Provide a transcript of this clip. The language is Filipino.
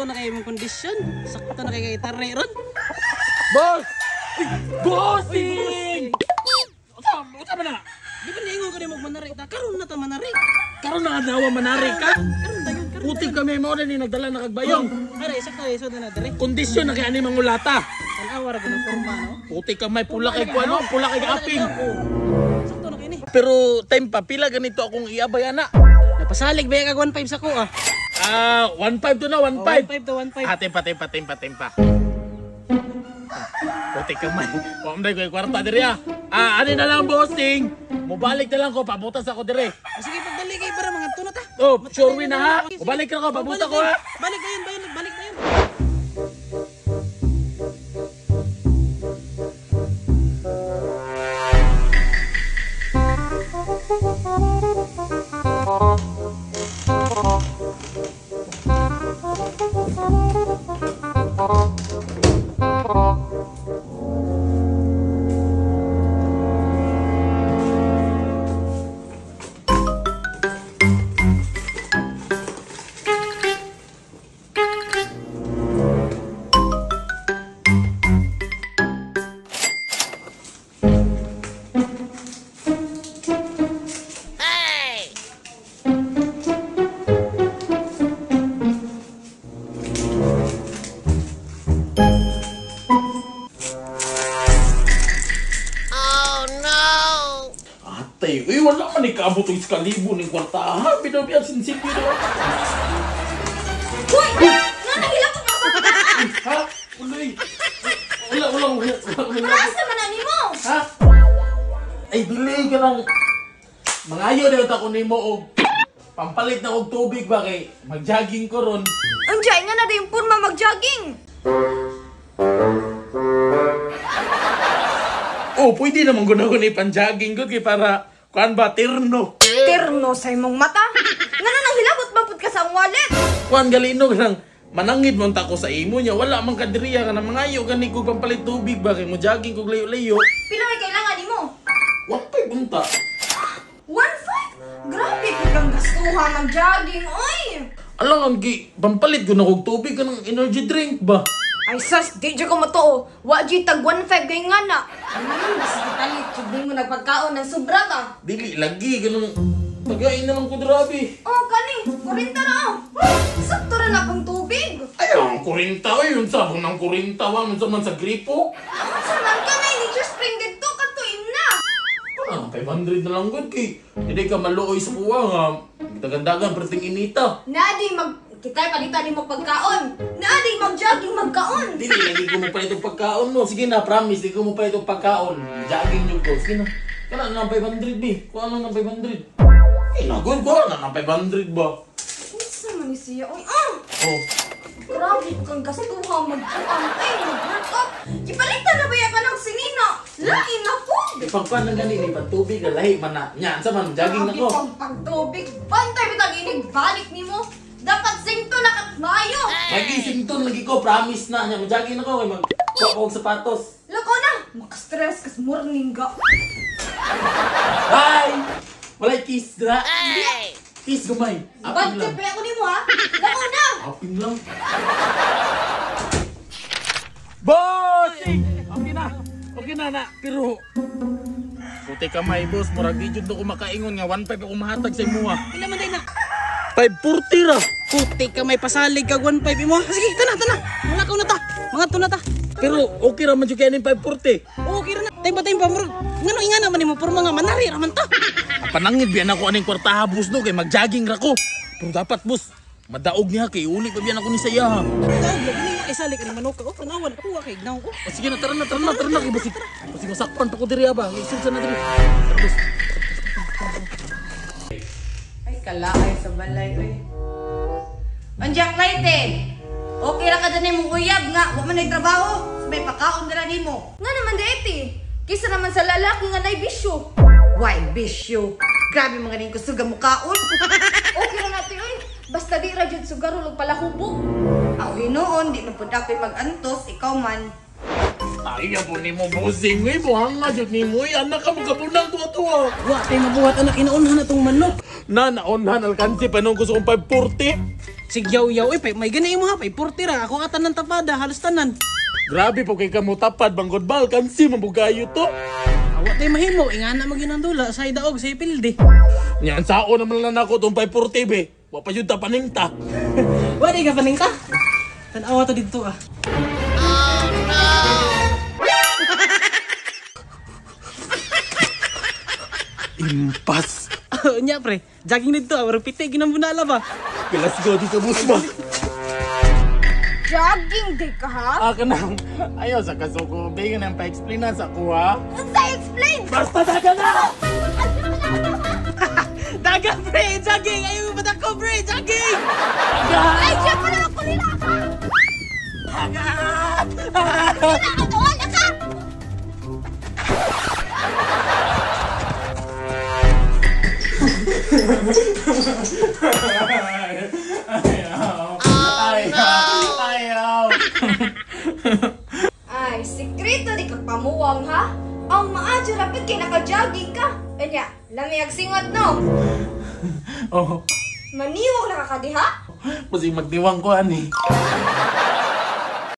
sakto na kayo mong kondisyon. Sakto na kayo gitarre ron. Boss! Uy! Bossing! Uta ba na? Di ba niingon ko ni mo manari? Karon na ta manari. Karon na dawa manari ka? Karon dayon karon. Puti kami mo na ni nagdala na kagbayong. Ara sakto iso na dire. Kondisyon na kay ani mangulata. Tanawa ra gyud porma no. Puti ka may pula kay kuano, pula kay aping. Sakto na kini. Pero time pa pila ganito akong iabay ana. Napasalig ba kag 1.5 sa ko ah. 1.5 to na, 1.5. 1.5 to 1.5. Tempa. Puti ka may. Pamday ko yung kwarta diri ah. Ano na lang bossing. Mubalik na lang ko, pabutas ako diri. Sige pagdali kay para mga tuna ta. Oh, sure win na ha. Mubalik na ako, pabutas ko ha. Balik na yun, balik na yun. Uy, wala man ikaabot yung iskalibo ng kwarta. Ha? Binabiyan sinsipyo na. Uy! Nanahilap ko sa kataan! Ha? Ulay. Wala. Maas naman ani mo! Ha? Ay, delay ka lang. Mangayo na yung ako nimo og pampalit na og tubig ba kay mag-jogging ko ron. Anjay nga na rin purma mag-jogging! Oh, pwede naman guna-guna pan-jogging ko kay para kuan ba terno. Terno sa imong mata! Nga na nang hilabot maput ka sa wallet! Kuan galino lang manangid mo ta ko sa imo niya. Wala man kadiriya ka na mangayo gani ko pampalit tubig ba kay mo jogging ko layo-layo. Pila may kailangan nimo? Wa pay bunta. 1.5? Grabe kang gastuhan mag-jogging, oy! Alam ang gi pampalit ko na og tubig kanang energy drink ba. Ay sas, di dyan ko matoo. Wajit tag 1.5 kay nga na. Mas kitalit, sabihin mo nagpagkaon ng sobra ka. Dili lagi ganun. Pagain na lang ko grabe. Oh, kani, 40 na oh. Sakto rin akong tubig. Ay, ang kurinta ay yung sabong ng kurinta wa man sa man sa gripo. Saman ka na, hindi just spring dito, katuin na. 500 na lang gud kay hindi ka maluoy sa kuwa nga. Dagan-dagan perting inita. Nadi kita'y palitan ni mo pagkaon. Nadi mag-jogging magkaon. Dili lagi ko mo pa itong pagkaon mo. Sige na, promise, di ko mo pa itong pagkaon. Jogging yung ko. Sige na. Kana na 500 bi. Kuha na ng 500. Inagod ko na ng 500 ba? Isa man ni siya. Uy, Oh. grabe kang gastuhan mag-jogging. Ay, mag-workout. Ipalitan na ba yan ka ng sinina? Lain na po. Ipagpan na gani ni patubig na lahi man na. Nya, sa man jogging na ko. Pagtubig. Bantay bitang inig balik ni mo. Dapat singto na katmayo. Magising to lagi ko, promise na nya. Jogging na ko kay magkuha ko og sapatos. Lako na. Makastress kas morning ga. Bye. Walay kiss dra. Kiss gumay. Aping Bantay lang. pa ako ni mo ha. Lako na. Aping lang. Bossing! Okay na. Pero puti ka may boss, murag di jud ko makaingon nga 1.5 ako mahatag sa imo ha. Pila man day na. 540 ra. Puti ka may pasalig kag 1.5 imo. Sige, tana. Wala ka na ta. Mga tuna ta. Pero okay ra man jud kay ning 540. Okay ra na. Tay pa mo. Ngano ingana man nimo porma nga manari ra man ta. Panangid biyan ako aning kwartaha boss no kay mag-jogging ra ko. Pero dapat boss, madaog niya kay uli pa biyan ako ni saya ha. Ay salik ni manok ko. Tanawan ko kay gnaw ko. Sige na, tara na kay boss. Kasi masakpan pa ko diri ba. Isulsa na diri. Tara boss. Ay kalaay sa balay oy. Anjak laite. Okay ra ka dani mong uyab nga, wa man nay trabaho. May pakaon dira nimo. Nga naman daiti. Kisa naman sa lalaki nga nay bisyo. Why bisyo? Grabe mga ning kusuga mo kaon. Okay ra natin oy. Basta di ra jud sugar ug palahubog. Ako hinoon, di man pud ako'y mag-antos, ikaw man. Ay, po ni mo bossing. Ay, buhang nga jud ni mo. Anak ka magkabunang tuwa-tuwa. Wa tay mabuhat anak inaunhan na tong manok. Na naunhan alkansi pa nung gusto kong 540. Sigyaw-yaw, pay may ganay mo ha, pay 40 ra. Ako atan ng tapada, halos tanan. Grabe po kay kamo tapad banggod balkan si mabugayo to. Awat tay mahimo, ingana mo ginandula sa idaog sa ipilde. Nyan sao naman lang ako tong 540 be. Wa pa yun ta paningta. Wala ka paning ta? Tanawa to dito ah. Impas. Nya pre, jogging dito ah, repite ginambunala ba? Let's go dito busma. Jogging di ka ha? Kanang ayaw sa kasuko. Bigyan ang pa-explain na sa kuha. Unsa explain? Basta daga na! Daga pre, jogging! Ayaw mo ba ko pre, jogging! Ay, siya pala ako nila ka! Wala ka! Ayaw! Ay, sikreto di ka pamuwang ha? Ang maadyo rapid kay naka-jogging ka. Anya, lamig singot no? Oh, Maniwag na ka diha? kasi magdiwang ko ani.